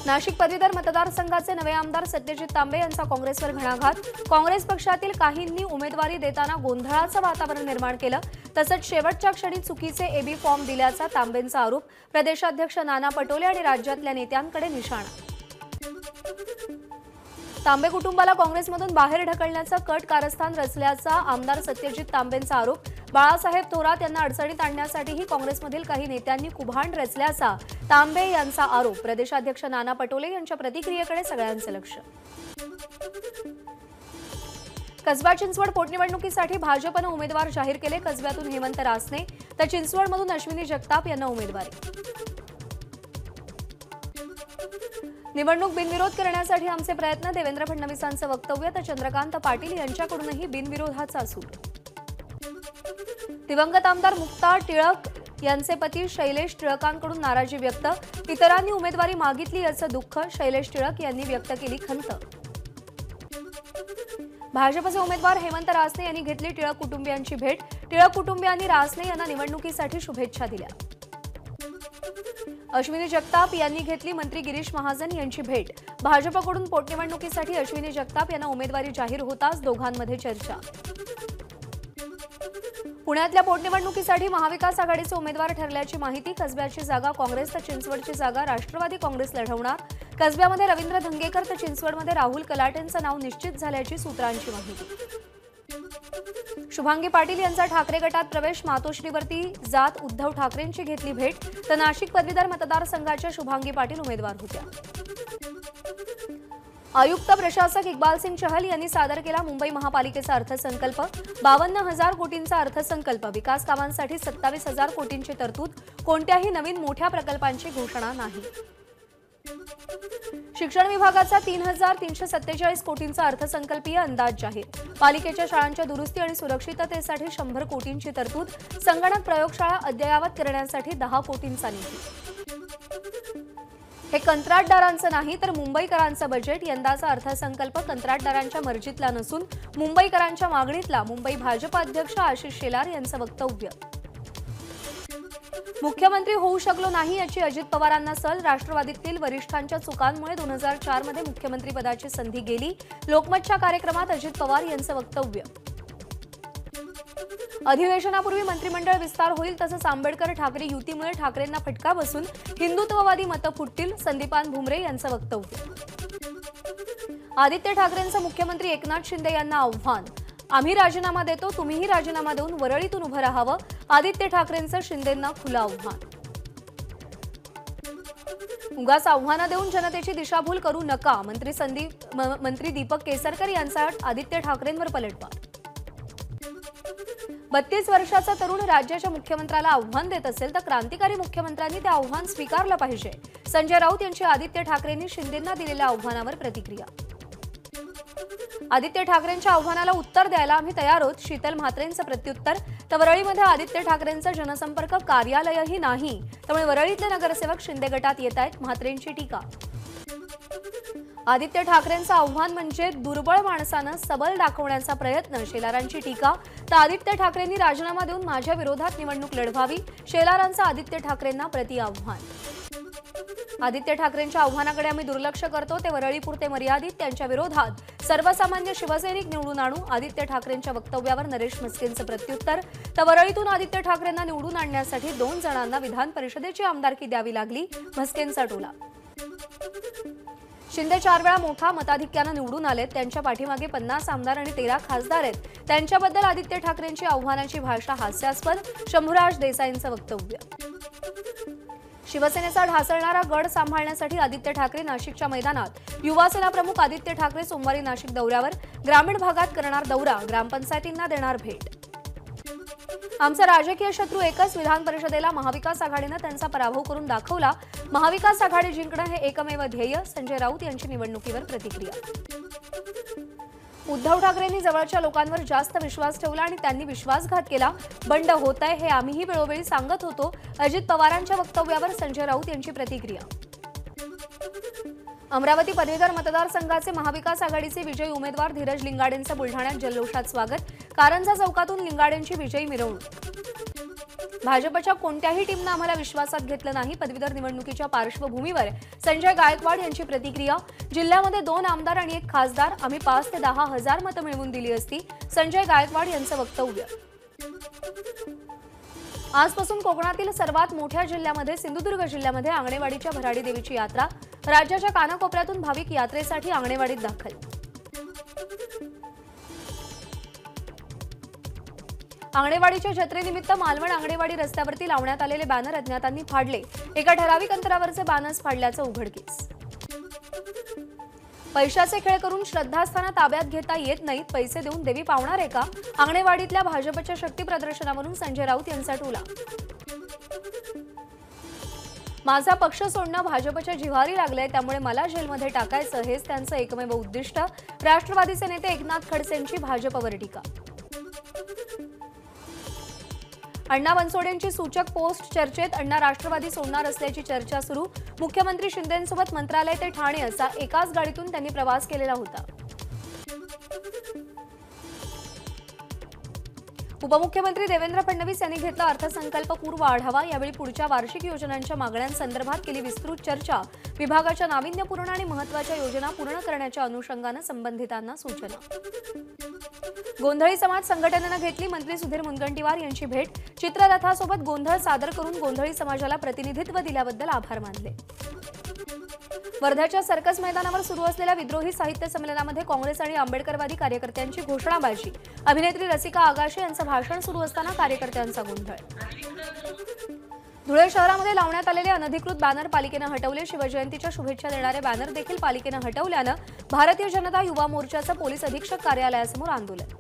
नाशिक पदवीधर मतदारसंघाचे नवे आमदार सत्यजित तांबे यांचा काँग्रेसवर घणाघात। काँग्रेस पक्षातील काहींनी उमेदवारी देताना गोंधळाचं वातावरण निर्माण केलं, तसंच शेवटच्या क्षणी चुकीचे एबी फॉर्म दिल्याचा तांबेंचा आरोप। प्रदेशाध्यक्ष नाना पटोले आणि राज्यातल्या नेत्यांकडे निशाणा। तांबे कुटुंबाला काँग्रेसमधून बाहेर ढकलण्याचं कट कारस्थान रचल्याचा आमदार सत्यजित तांबेंचा आरोप। बाळासाहेब थोरात यांना अडचणीत आणण्यासाठीही काँग्रेसमधील काही नेत्यांनी कुभांड रचल्याचा तांबे यांचा आरोप। प्रदेशाध्यक्ष नाना पटोले यांच्या प्रतिक्रियेकडे सगळ्यांचं लक्ष। कसबा चिंचवड पोटनिवडणुकीसाठी भाजपने उमेदवार जाहीर केले। कसब्यातून हेमंत रासने तर चिंचवडमधून अश्विनी जगताप यांना उमेदवारी। निवडणूक बिनविरोध करण्यासाठी आमचे प्रयत्न, देवेंद्र फडणवीसांचं वक्तव्य तर चंद्रकांत पाटील यांच्याकडूनही बिनविरोधाचा सूर। दिवंगत आमदार मुक्ता टिळक यांचे पती शैलेश टिळकांकडून नाराजी व्यक्त। इतरांनी उमेदवारी मागितली याचं दुःख शैलेश टिळक यांनी व्यक्त केली खंत। भाजपचे उमेदवार हेमंत रासने यांनी घेतली टिळक कुटुंबियांची भेट। टिळक कुटुंबियांनी रासने यांना निवडणुकीसाठी शुभेच्छा दिल्या। अश्विनी जगताप यांनी घेतली मंत्री गिरीश महाजन यांची भेट। भाजपकडून पोटनिवडणुकीसाठी अश्विनी जगताप यांना उमेदवारी जाहीर होताच दोघांमध्ये चर्चा। पुण्यातल्या पोटनिवडणुकीसाठी महाविकास आघाडीचे उमेदवार ठरल्याची माहिती। कसब्याची जागा काँग्रेस तर चिंचवडची जागा राष्ट्रवादी काँग्रेस लढवणार। कसब्यामध्ये रवींद्र धंगेकर तर चिंचवडमध्ये राहुल कलाटेंचं नाव निश्चित झाल्याची सूत्रांची माहिती। शुभांगी पाटील यांचा ठाकरे गटात प्रवेश। मातोश्रीवरती जात उद्धव ठाकरेंची घेतली भेट तर नाशिक पदवीधर मतदारसंघाच्या शुभांगी पाटील उमेदवार होत्या। आयुक्त प्रशासक इक्बाल सिंग चहल यांनी सादर केला मुंबई महापालिकेचा अर्थसंकल्प। 52,000 कोटींचा अर्थसंकल्प। विकास कामांसाठी 27,000 कोटींची तरतूद। कोणत्याही नवीन मोठ्या प्रकल्पांची घोषणा नाही। शिक्षण विभागाचा 3,347 कोटींचा अर्थसंकल्पीय अंदाज जाहीर। पालिकेच्या शाळांच्या दुरुस्ती आणि सुरक्षिततेसाठी 100 कोटींची तरतूद। संगणक प्रयोगशाळा अद्ययावत करण्यासाठी 10 कोटींचा निधी। हे कंत्राटदारांचं नाही तर मुंबईकरांचं बजेट। यंदाचा अर्थसंकल्प कंत्राटदारांच्या मर्जीतला नसून मुंबईकरांच्या मागणीतला। मुंबई भाजप अध्यक्ष आशिष शेलार यांचं वक्तव्य। मुख्यमंत्री होऊ शकलो नाही याची अजित पवारांना सल। राष्ट्रवादीतील वरिष्ठांच्या चुकांमुळे 2004 मध्ये मुख्यमंत्रीपदाची संधी गेली। लोकमतच्या कार्यक्रमात अजित पवार यांचं वक्तव्य। अधिवेशनापूर्वी मंत्रिमंडळ विस्तार होईल, तसंच आंबेडकर ठाकरे युतीमुळे ठाकरेंना फटका बसून हिंदुत्ववादी मतं फुटतील। संदीपान भुमरे यांचं वक्तव्य। आदित्य ठाकरेंचं मुख्यमंत्री एकनाथ शिंदे यांना आव्हान। आम्ही राजीनामा देतो, तुम्हीही राजीनामा देऊन वरळीतून उभं राहावं। आदित्य ठाकरेंचं शिंदेंना खुलं आव्हान। उगाच आव्हानं देऊन जनतेची दिशाभूल करू नका। मंत्री दीपक केसरकर यांचा आदित्य ठाकरेंवर पलटवार। 32 वर्षाचा तरुण राज्याच्या मुख्यमंत्र्याला आव्हान देत असेल तर क्रांतिकारी मुख्यमंत्र्यांनी ते आव्हान स्वीकारलं पाहिजे। संजय राऊत यांची आदित्य ठाकरेंनी शिंदेंना दिलेल्या आव्हानावर प्रतिक्रिया। आदित्य ठाकरेंच्या आव्हानाला उत्तर द्यायला आम्ही तयार आहोत। शीतल म्हात्रेंचं प्रत्युत्तर। तर वरळीमध्ये आदित्य ठाकरेंचं जनसंपर्क कार्यालयही नाही, त्यामुळे वरळीतले नगरसेवक शिंदे गटात येत आहेत। म्हात्रेंची टीका। आदित्य ठाकरेंचं आव्हान म्हणजे दुर्बळ माणसानं सबल दाखवण्याचा प्रयत्न। शेलारांची टीका। तर आदित्य ठाकरेंनी राजीनामा देऊन माझ्या विरोधात निवडणूक लढवावी। शेलारांचं आदित्य ठाकरेंना प्रति आव्हान। आदित्य ठाकरेंच्या आव्हानाकडे आम्ही दुर्लक्ष करतो, ते वरळीपुरते मर्यादित। त्यांच्या विरोधात सर्वसामान्य शिवसैनिक निवडून आणू। आदित्य ठाकरेंच्या वक्तव्यावर नरेश म्हस्केंचं प्रत्युत्तर। तर वरळीतून आदित्य ठाकरेंना निवडून आणण्यासाठी 2 जणांना विधान परिषदेची आमदारकी द्यावी लागली। म्हस्केंचा टोला। शिंदे 4 वेळा मोठा मताधिक्यानं निवडून आलेत। त्यांच्या पाठीमागे 50 आमदार आणि 13 खासदार आहेत। त्यांच्याबद्दल आदित्य ठाकरेंची आव्हानाची भाषा हास्यास्पद। शंभूराज देसाईंचं वक्तव्य। शिवसेनेचा ढासळणारा गड सांभाळण्यासाठी आदित्य ठाकरे नाशिकच्या मैदानात। युवासेना प्रमुख आदित्य ठाकरे सोमवारी नाशिक दौऱ्यावर। ग्रामीण भागात करणार दौरा, ग्रामपंचायतींना देणार भेट। आमचा राजकीय शत्रू एकच। विधान परिषदेला महाविकास आघाडीनं त्यांचा पराभव करून दाखवला। महाविकास आघाडी जिंकणं हे एकमेव ध्येय। संजय राऊत यांची निवडणुकीवर प्रतिक्रिया। उद्धव ठाकरेंनी जवळच्या लोकांवर जास्त विश्वास ठेवला आणि त्यांनी विश्वासघात केला। बंड होतंय हे आम्हीही वेळोवेळी सांगत होतो। अजित पवारांच्या वक्तव्यावर संजय राऊत यांची प्रतिक्रिया। अमरावती पदवीधर मतदारसंघाचे महाविकास आघाडीचे विजयी उमेदवार धीरज लिंगाडेंचं बुलढाण्यात जल्लोषात स्वागत। कारंजा चौकातून लिंगाडेंची विजयी मिरवणूक। भाजपच्या कोणत्याही टीमनं आम्हाला विश्वासात घेतलं नाही. पदवीधर निवडणुकीच्या पार्श्वभूमीवर संजय गायकवाड यांची प्रतिक्रिया. जिल्ह्यामध्ये 2 आमदार आणि 1 खासदार, आम्ही 5 ते 10 हजार मतं मिळवून दिली असती. संजय गायकवाड यांचं वक्तव्य. आजपासून कोकणातील सर्वात मोठ्या जिल्ह्यामध्ये सिंधुदुर्ग जिल्ह्यामध्ये आंगणेवाडीच्या भराडी देवीची यात्रा. राज्याच्या कानाकोपऱ्यातून भाविक यात्रेसाठी आंगणेवाडीत दाखल. आंगणेवाडीच्या जत्रेनिमित्त मालवण आंगणेवाडी रस्त्यावरती लावण्यात आलेले बॅनर अज्ञातांनी फाडले. एका ठराविक अंतरावरचे बॅनर्स फाडल्याचं उघडकीस. पैशाचे खेळ करून श्रद्धास्थानं ताब्यात घेता येत नाहीत. पैसे देऊन देवी पावणार आहे का? आंगणेवाडीतल्या भाजपच्या शक्ती प्रदर्शनावरून संजय राऊत यांचा टोला. माझा पक्ष सोडणं भाजपच्या जिव्हारी लागलंय, त्यामुळे मला जेलमध्ये टाकायचं हेच त्यांचं एकमेव उद्दिष्ट. राष्ट्रवादीचे नेते एकनाथ खडसेंची भाजपवर टीका. अण्णा बनसोडेंची सूचक पोस्ट चर्चेत. अण्णा राष्ट्रवादी सोडणार असल्याची चर्चा सुरू. मुख्यमंत्री शिंदेंसोबत मंत्रालय ते ठाणे असा एकाच गाडीतून त्यांनी प्रवास केलेला होता. उपमुख्यमंत्री देवेंद्र फडणवीस यांनी घेतला अर्थसंकल्पपूर्व आढावा. यावेळी पुढच्या वार्षिक योजनांच्या मागण्यांसंदर्भात केली विस्तृत चर्चा. विभागाच्या नाविन्यपूर्ण आणि महत्त्वाच्या योजना पूर्ण करण्याच्या अनुषंगानं संबंधितांना सूचना. गोंधळी समाज संघटनेनं घेतली मंत्री सुधीर मुनगंटीवार यांची भेट. चित्ररथासोबत गोंधळ सादर करून गोंधळी समाजाला प्रतिनिधित्व दिल्याबद्दल आभार मानले. वर्ध्याच्या सर्कस मैदानावर सुरू असलेल्या विद्रोही साहित्य संमेलनामध्ये काँग्रेस आणि आंबेडकरवादी कार्यकर्त्यांची घोषणाबाजी. अभिनेत्री रसिका आगाशे यांचं भाषण सुरू असताना कार्यकर्त्यांचा गोंधळ. धुळे शहरामध्ये लावण्यात आलेले अनधिकृत बॅनर पालिकेनं हटवले. शिवजयंतीच्या शुभेच्छा देणारे बॅनर देखील पालिकेनं हटवल्यानं भारतीय जनता युवा मोर्चाचं पोलीस अधीक्षक कार्यालयासमोर आंदोलन.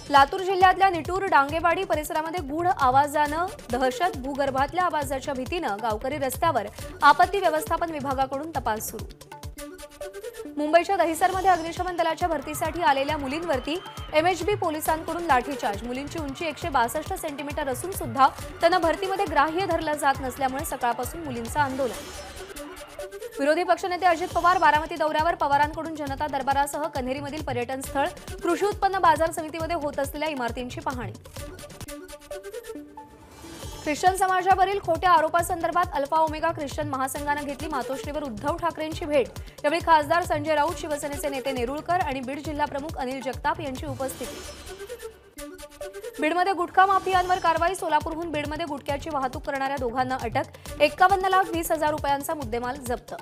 लातूर जिल्ह्यातल्या निटूर डांगेवाडी परिसरामध्ये गूढ आवाजानं दहशत. भूगर्भातल्या आवाजाच्या भीतीनं गावकरी रस्त्यावर. आपत्ती व्यवस्थापन विभागाकडून तपास सुरू. मुंबईच्या दहिसरमध्ये अग्निशमन दलाच्या भरतीसाठी आलेल्या मुलींवरती एमएचबी पोलिसांकडून लाठीचार्ज. मुलींची उंची 162 सेंटीमीटर असून सुद्धा त्यांना भरतीमध्ये ग्राह्य धरलं जात नसल्यामुळे सकाळपासून मुलींचं आंदोलन. विरोधी पक्षनेते अजित पवार बारामती दौऱ्यावर. पवारांकडून जनता दरबारासह कन्हेरीमधील पर्यटन स्थळ. कृषी उत्पन्न बाजार समितीमध्ये होत असलेल्या इमारतींची पाहणी. ख्रिश्चन समाजावरील खोट्या आरोपासंदर्भात अल्फा ओमेगा ख्रिश्चन महासंघानं घेतली मातोश्रीवर उद्धव ठाकरेंची भेट. यावेळी खासदार संजय राऊत, शिवसेनेचे नेते नेरुळकर आणि बीड जिल्हा प्रमुख अनिल जगताप यांची उपस्थिती. बीडमध्ये गुटखा माफियांवर कारवाई. सोलापूरहून बीडमध्ये गुटख्याची वाहतूक करणाऱ्या दोघांना अटक. 51,20,000 रुपयांचा मुद्देमाल जप्त.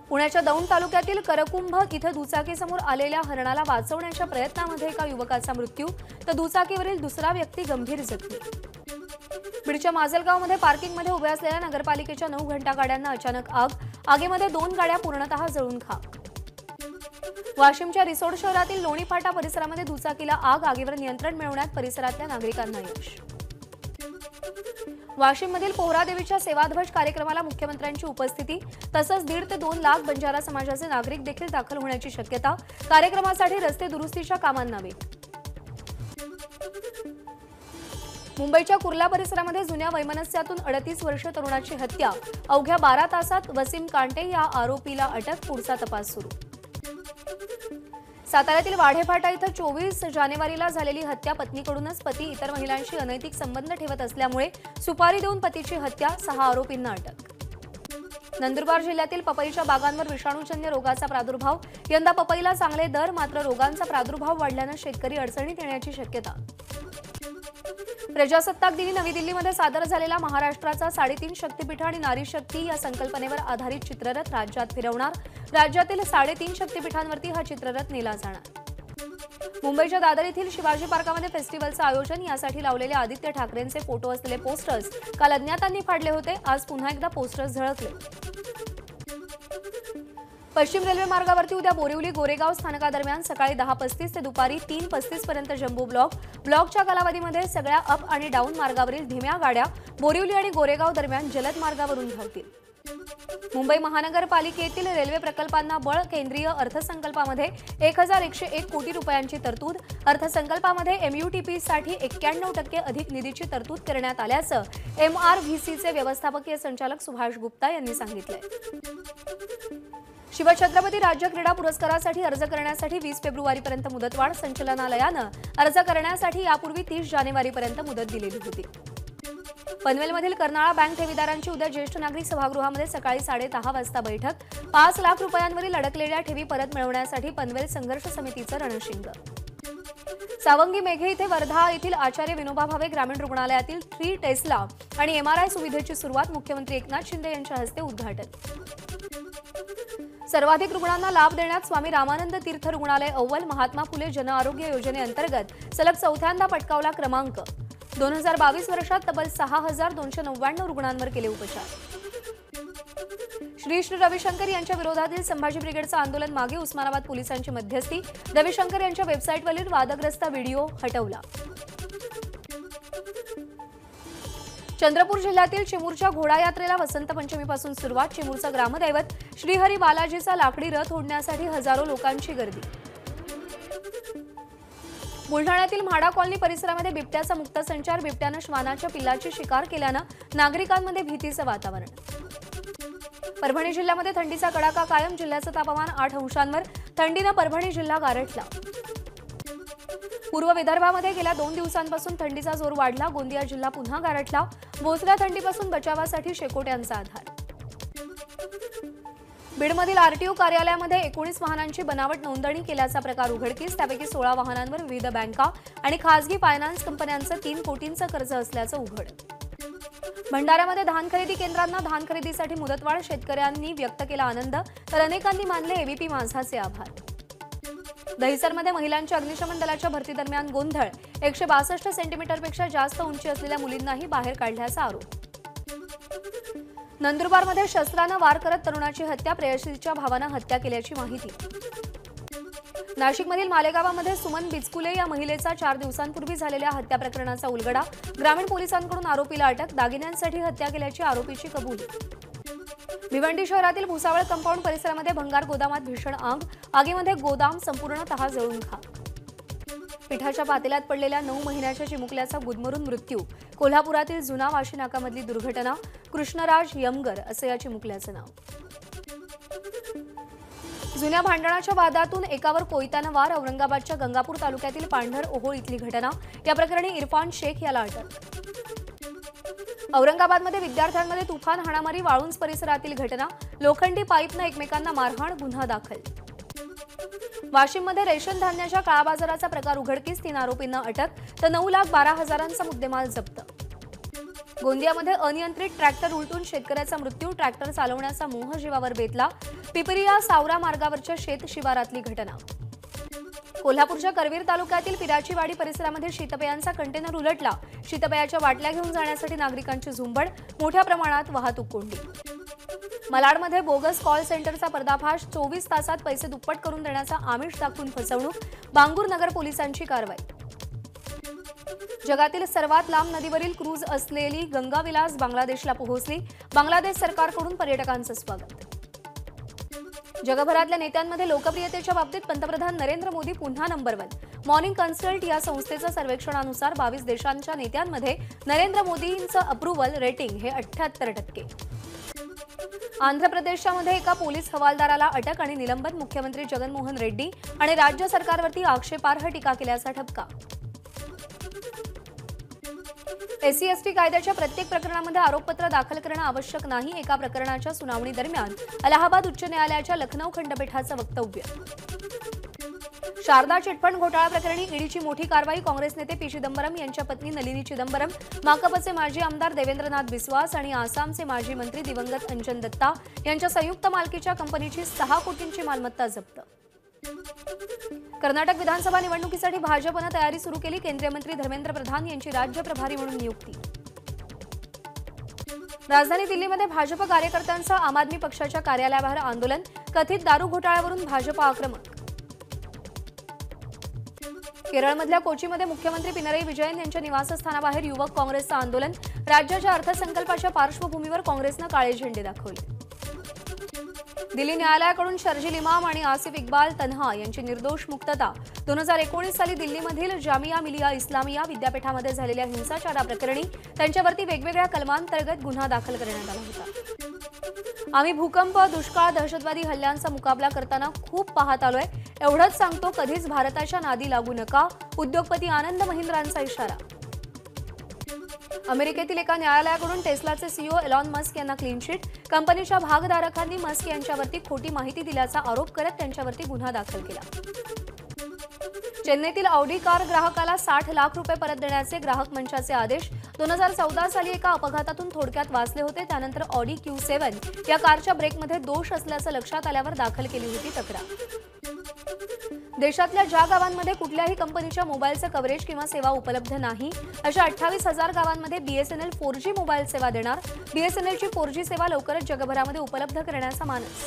पुण्याच्या दौंड तालुक्यातील करकुंभ इथं दुचाकीसमोर आलेल्या हरणाला वाचवण्याच्या प्रयत्नामध्ये एका युवकाचा मृत्यू तर दुचाकीवरील दुसरा व्यक्ती गंभीर जखमी. बीडच्या माजलगावमध्ये पार्किंगमध्ये उभ्या असलेल्या नगरपालिकेच्या 9 घंटा गाड्यांना अचानक आग. आगीमध्ये 2 गाड्या पूर्णतः जळून खाक. वाशिमच्या रिसोड शहरातील लोणी फाटा परिसरामध्ये दुचाकीला आग. आगीवर नियंत्रण मिळवण्यात परिसरातल्या नागरिकांना यश. वाशिममधील पोहरादेवीच्या सेवाध्वज कार्यक्रमाला मुख्यमंत्र्यांची उपस्थिती. तसंच 1.5 ते 2 लाख बंजारा समाजाचे नागरिक देखील दाखल होण्याची शक्यता. कार्यक्रमासाठी रस्ते दुरुस्तीच्या कामांना वेग. मुंबईच्या कुर्ला परिसरामध्ये जुन्या वैमनस्यातून 38 वर्षीय तरुणाची हत्या. अवघ्या 12 तासात वसीम कांटे या आरोपीला अटक. पुढचा तपास सुरू. साताऱ्यातील वाढेफाटा इथं 24 जानेवारीला झालेली हत्या. पत्नीकडूनच पती इतर महिलांशी अनैतिक संबंध ठेवत असल्यामुळे सुपारी देऊन पतीची हत्या. 6 आरोपींना अटक. नंदुरबार जिल्ह्यातील पपईच्या बागांवर विषाणूजन्य रोगाचा प्रादुर्भाव. यंदा पपईला चांगले दर, मात्र रोगांचा प्रादुर्भाव वाढल्यानं शेतकरी अडचणीत येण्याची शक्यता. प्रजासत्ताक दिनी नवी दिल्लीमध्ये सादर झालेला महाराष्ट्राचा 3.5 शक्तीपीठ आणि नारी शक्ती या संकल्पनेवर आधारित चित्ररथ राज्यात फिरवणार. राज्यातील 3.5 शक्तीपीठांवरती हा चित्ररथ नेला जाणार. मुंबईच्या दादर येथील शिवाजी पार्कामध्ये फेस्टिव्हलचं आयोजन. यासाठी लावलेले आदित्य ठाकरेंचे फोटो असलेले पोस्टर्स काल अज्ञातांनी फाडले होते. आज पुन्हा एकदा पोस्टर्स झळकले. पश्चिम रेल्वे मार्गावरती उद्या बोरिवली गोरेगाव स्थानकादरम्यान सकाळी 10:35 ते दुपारी 3:35 पर्यंत जम्बो ब्लॉक. ब्लॉकच्या कालावधीमध्ये सगळ्या अप आणि डाऊन मार्गावरील धीम्या गाड्या बोरिवली आणि गोरेगाव दरम्यान जलद मार्गावरून धावतील. मुंबई महानगरपालिकेतील रेल्वे प्रकल्पांना बळ. केंद्रीय अर्थसंकल्पामध्ये 1,101 कोटी रुपयांची तरतूद. अर्थसंकल्पामध्ये एमयूटीपीसाठी 91% अधिक निधीची तरतूद करण्यात आल्याचं MRVCचे व्यवस्थापकीय संचालक सुभाष गुप्ता यांनी सांगितलंय. शिवछत्रपती राज्य क्रीडा पुरस्कारासाठी अर्ज करण्यासाठी 20 फेब्रुवारीपर्यंत मुदतवाढ. संचालनालयानं अर्ज करण्यासाठी यापूर्वी 30 जानेवारीपर्यंत मुदत दिलेली होती. पनवेलमधील कर्नाळा बँक ठेवीदारांची उद्या ज्येष्ठ नागरिक सभागृहामध्ये सकाळी 10:30 वाजता बैठक. 5 लाख रुपयांवरील अडकलेल्या ठेवी परत मिळवण्यासाठी पनवेल संघर्ष समितीचं रणशिंग. सावंगी मेघे इथे वर्धा येथील आचार्य विनोबा भावे ग्रामीण रुग्णालयातील 3 टेस्ला आणि MRI सुविधेची सुरुवात. मुख्यमंत्री एकनाथ शिंदे यांच्या हस्ते उद्घाटन. सर्वाधिक रुग्णांना लाभ देण्यात स्वामी रामानंद तीर्थ रुग्णालय अव्वल. महात्मा फुले जन आरोग्य योजनेअंतर्गत सलग 4थ्यांदा पटकावला क्रमांक. 2022 वर्षात तब्बल 6,299 रुग्णांवर केले उपचार. श्री रविशंकर यांच्या विरोधातील संभाजी ब्रिगेडचं आंदोलन मागे. उस्मानाबाद पोलिसांची मध्यस्थी. रविशंकर यांच्या वेबसाईटवरील वादग्रस्त व्हिडिओ हटवला. चंद्रपूर जिल्ह्यातील चिमूरच्या घोडा यात्रेला वसंत पंचमीपासून सुरुवात. चिमूरचा ग्रामदैवत श्रीहरी बालाजीचा लाकडी रथ ओढण्यासाठी हजारो लोकांची गर्दी. बुलढाण्यातील म्हाडा कॉलनी परिसरामध्ये बिबट्याचा मुक्त संचार. बिबट्यानं श्वानाच्या पिल्लाची शिकार केल्यानं नागरिकांमध्ये भीतीचं वातावरण. परभणी जिल्ह्यामध्ये थंडीचा कडाका कायम. जिल्ह्याचं तापमान 8 अंशांवर. थंडीनं परभणी जिल्हा गारठला. पूर्व विदर्भामध्ये गेल्या 2 दिवसांपासून थंडीचा जोर वाढला. गोंदिया जिल्हा पुन्हा गारठला. बोचऱ्या थंडीपासून बचावासाठी शेकोट्यांचा आधार. बीडमधील RTO कार्यालयामध्ये 19 वाहनांची बनावट नोंदणी केल्याचा प्रकार उघडकीस. त्यापैकी 16 वाहनांवर विविध बँका आणि खासगी फायनान्स कंपन्यांचं 3 कोटींचं कर्ज असल्याचं उघड. भंडाऱ्यामध्ये धान खरेदी केंद्रांना धान खरेदीसाठी मुदतवाढ. शेतकऱ्यांनी व्यक्त केला आनंद, तर अनेकांनी मानले AVP माझाचे आभार. दहिसरमध्ये महिलांच्या अग्निशमन दलाच्या भरती दरम्यान गोंधळ. 162 सेंटीमीटरपेक्षा जास्त उंची असलेल्या मुलींनाही बाहेर काढल्याचा आरोप. नंदुरबारमध्ये शस्त्रानं वार करत तरुणाची हत्या. प्रेयसीच्या भावानं हत्या केल्याची माहिती. नाशिकमधील मालेगावामध्ये सुमन बिचकुले या महिलेचा 4 दिवसांपूर्वी झालेल्या हत्या प्रकरणाचा उलगडा. ग्रामीण पोलिसांकडून आरोपीला अटक. दागिन्यांसाठी हत्या केल्याची आरोपीची कबुली. भिवंडी शहरातील भुसावळ कंपाऊंड परिसरामध्ये भंगार गोदामात भीषण आग. आगीमध्ये गोदाम संपूर्णतः जळून खाक. पिठाच्या पातेल्यात पडलेल्या 9 महिन्याच्या चिमुकल्याचा गुदमरून मृत्यू. कोल्हापुरातील जुना वाशी नाकामधली दुर्घटना. कृष्णराज यमगर असं या चिमुकल्याचं नाव. जुन्या भांडणाच्या वादातून एकावर कोयत्यानं वार. औरंगाबादच्या गंगापूर तालुक्यातील पांढर ओहोळ इथली घटना. या प्रकरणी इरफान शेख याला अटक. औरंगाबादमध्ये विद्यार्थ्यांमध्ये तुफान हाणामारी. वाळुंज परिसरातील घटना. लोखंडी पाईपनं एकमेकांना मारहाण. गुन्हा दाखल. वाशिममध्ये रेशन धान्याच्या काळाबाजाराचा प्रकार उघडकीस. 3 आरोपींना अटक, तर 9,12,000चा मुद्देमाल जप्त. गोंदियामध्ये अनियंत्रित ट्रॅक्टर उलटून शेतकऱ्याचा मृत्यू. ट्रॅक्टर चालवण्याचा मोह जीवावर बेतला. पिपरिया सावरा मार्गावरच्या शेत शिवारातली घटना. कोल्हापूरच्या करवीर तालुक्यातील पिराचीवाडी परिसरामध्ये शीतपेयांचा कंटेनर उलटला. शीतपेयाच्या बाटल्या घेऊन जाण्यासाठी नागरिकांची झुंबड. मोठ्या प्रमाणात वाहतूक कोंडी. मलाडमध्ये बोगस कॉल सेंटरचा पर्दाफाश. 24 तासात पैसे दुप्पट करून देण्याचा आमिष दाखवून फसवणूक. बांगूर नगर पोलिसांची कारवाई. जगातील सर्वात लांब नदीवरील क्रूज असलेली गंगाविलास बांगलादेशला पोहोचली. बांगलादेश सरकारकडून पर्यटकांचं स्वागत. जगभरातल्या नेत्यांमध्ये लोकप्रियतेच्या बाबतीत पंतप्रधान नरेंद्र मोदी पुन्हा नंबर 1. मॉर्निंग कन्सल्ट या संस्थेच्या सर्वेक्षणानुसार 22 देशांच्या नेत्यांमध्ये नरेंद्र मोदींचं अप्रुव्हल रेटिंग हे 78%. आंध्र प्रदेशमध्ये एका पोलीस हवालदाराला अटक आणि निलंबन. मुख्यमंत्री जगनमोहन रेड्डी आणि राज्य सरकारवरती आक्षेपार्ह टीका केल्याचा ठपका. SC/ST कायद्याच्या प्रत्येक प्रकरणामध्ये आरोपपत्र दाखल करणं आवश्यक नाही. एका प्रकरणाच्या सुनावणी दरम्यान अलाहाबाद उच्च न्यायालयाच्या लखनौ खंडपीठाचं वक्तव्य. शारदा चिटफंड घोटाळा प्रकरणी ईडीची मोठी कारवाई. काँग्रेस नेते पी चिदंबरम यांच्या पत्नी नलिनी चिदंबरम, माकपचे माजी आमदार देवेंद्रनाथ बिस्वास आणि आसामचे माजी मंत्री दिवंगत अंजन दत्ता यांच्या संयुक्त मालकीच्या कंपनीची 6 कोटींची मालमत्ता जप्त. कर्नाटक विधानसभा निवडणुकीसाठी भाजपनं तयारी सुरू केली. केंद्रीय मंत्री धर्मेंद्र प्रधान यांची राज्य प्रभारी म्हणून नियुक्ती. राजधानी दिल्लीमध्ये भाजप कार्यकर्त्यांचं आम आदमी पक्षाच्या कार्यालयाबाहेर आंदोलन. कथित दारू घोटाळ्यावरून भाजप आक्रमक. केरळमधल्या कोचीमध्ये मुख्यमंत्री पिनरई विजयन यांच्या निवासस्थानाबाहेर युवक काँग्रेसचं आंदोलन. राज्याच्या अर्थसंकल्पाच्या पार्श्वभूमीवर काँग्रेसनं काळे झेंडे दाखवले. दिल्ली न्यायालयाकडून शर्जील इमाम आणि आसिफ इक्बाल तन्हा यांची निर्दोष मुक्तता. 2019 साली दिल्लीमधील जामिया मिलिया इस्लामिया विद्यापीठामध्ये झालेल्या हिंसाचाराप्रकरणी त्यांच्यावरती वेगवेगळ्या कलमांतर्गत गुन्हा दाखल करण्यात आला होता. आम्ही भूकंप, दुष्काळ, दहशतवादी हल्ल्यांचा मुकाबला करताना खूप पाहत आलोय. एवढंच सांगतो, कधीच भारताच्या नादी लागू नका. उद्योगपती आनंद महिंद्रांचा इशारा. अमेरिकेतील एका न्यायालयाकडून टेस्लाचे सीईओ एलॉन मस्क यांना क्लीन चिट. कंपनीच्या भागधारकांनी मस्क यांच्यावरती खोटी माहिती दिल्याचा आरोप करत त्यांच्यावरती गुन्हा दाखल केला. चेन्नईतील ऑडी कार ग्राहकाला 60 लाख रुपये परत देण्याचे ग्राहक मंचाचे आदेश. 2014 साली एका अपघातातून थोडक्यात वाचले होते. त्यानंतर ऑडी Q7 या कारच्या ब्रेकमध्ये दोष असल्याचं लक्षात आल्यावर दाखल केली होती तक्रार. देशातल्या ज्या गावांमध्ये कुठल्याही कंपनीच्या मोबाईलचं कव्हरेज किंवा सेवा उपलब्ध नाही, अशा 28,000 गावांमध्ये BSNL 4G मोबाईल सेवा देणार. BSNLची 4G सेवा लवकरच जगभरामध्ये उपलब्ध करण्याचा मानस.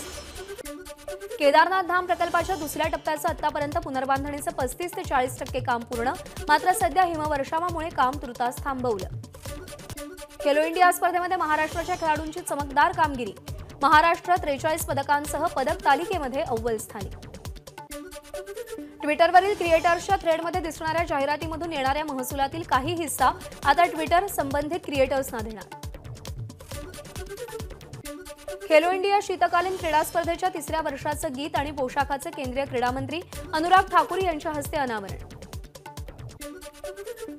केदारनाथ धाम प्रकल्पाच्या दुसऱ्या टप्प्याचं आतापर्यंत पुनर्बांधणीचं 35 ते 40% काम पूर्ण. मात्र सध्या हिमवर्षावामुळे काम तुर्तास थांबवलं. खेलो इंडिया स्पर्धेमध्ये महाराष्ट्राच्या खेळाडूंची चमकदार कामगिरी. महाराष्ट्र 43 पदकांसह पदक तालिकेमध्ये अव्वल स्थानी. ट्विटरवरील क्रिएटर्सच्या थ्रेडमध्ये दिसणाऱ्या जाहिरातीमधून येणाऱ्या महसुलातील काही हिस्सा आता ट्विटर संबंधित क्रिएटर्सना देणार. खेलो इंडिया शीतकालीन क्रीडा स्पर्धेच्या 3ऱ्या वर्षाचं गीत आणि पोशाखाचे केंद्रीय क्रीडा मंत्री अनुराग ठाकूर यांच्या हस्ते अनावरण.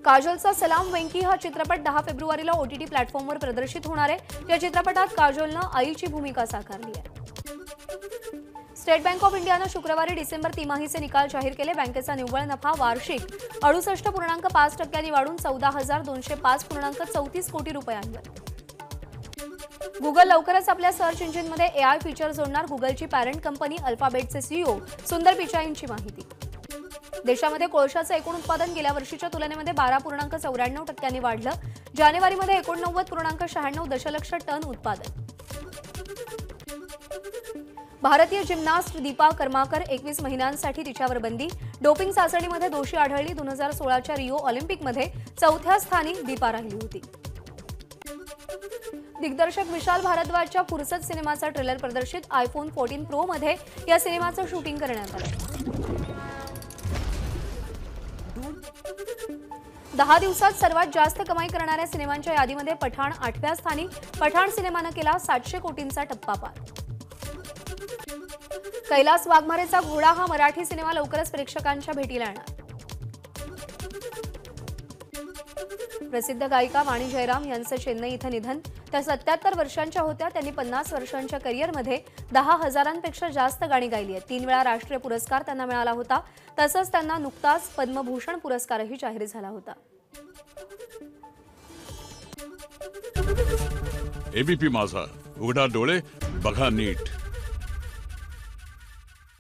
काजोलचा सलाम वेंकी हा चित्रपट 10 फेब्रुवारीला OTT प्लॅटफॉर्मवर प्रदर्शित होणार आहे. या चित्रपटात काजोलनं आईची भूमिका साकारली आहे. स्टेट बँक ऑफ इंडियानं शुक्रवारी डिसेंबर तिमाहीचे निकाल जाहीर केले. बँकेचा निव्वळ नफा वार्षिक 68.5% वाढून 14,205.34 कोटी रुपयांवर. गुगल लवकरच आपल्या सर्च इंजिनमध्ये AI फीचर जोडणार. गुगलची पॅरेंट कंपनी अल्फाबेटचे CEO सुंदर पिचाईंची माहिती. देशामध्ये कोळशाचं एकूण उत्पादन गेल्या वर्षीच्या तुलनेमध्ये 12.94% वाढलं. जानेवारीमध्ये 89.96 दशलक्ष टन उत्पादन. भारतीय जिम्नास्ट दीपा कर्माकर 21 महिन्यांसाठी तिच्यावर बंदी. डोपिंग चाचणीमध्ये दोषी आढळली. 2016च्या रिओ ऑलिम्पिकमध्ये 4थ्या स्थानी दीपा राहिली होती. दिग्दर्शक विशाल भारद्वाजच्या फुरसत सिनेमाचा ट्रेलर प्रदर्शित. iPhone 14 Pro मध्ये या सिनेमाचं शूटिंग करण्यात आलं. 10 दिवसात सर्वात जास्त कमाई करणाऱ्या सिनेमांच्या यादीमध्ये पठाण 8व्या स्थानी. पठाण सिनेमानं केला 700 कोटींचा टप्पा पार. कैलास वाघमारेचा घोडा हा मराठी सिनेमा लवकरच प्रेक्षकांच्या भेटीला येणार. प्रसिद्ध गायिका वाणी जयराम यांचं चेन्नई इथं निधन. त्या 77 वर्षांच्या होत्या. त्यांनी 50 वर्षांच्या करिअरमध्ये 10,000पेक्षा जास्त गाणी गायली आहेत. 3 वेळा राष्ट्रीय पुरस्कार त्यांना मिळाला होता. तसंच त्यांना नुकताच पद्मभूषण पुरस्कारही जाहीर झाला होता. ABP माझा, उघडा डोळे बघा नीट.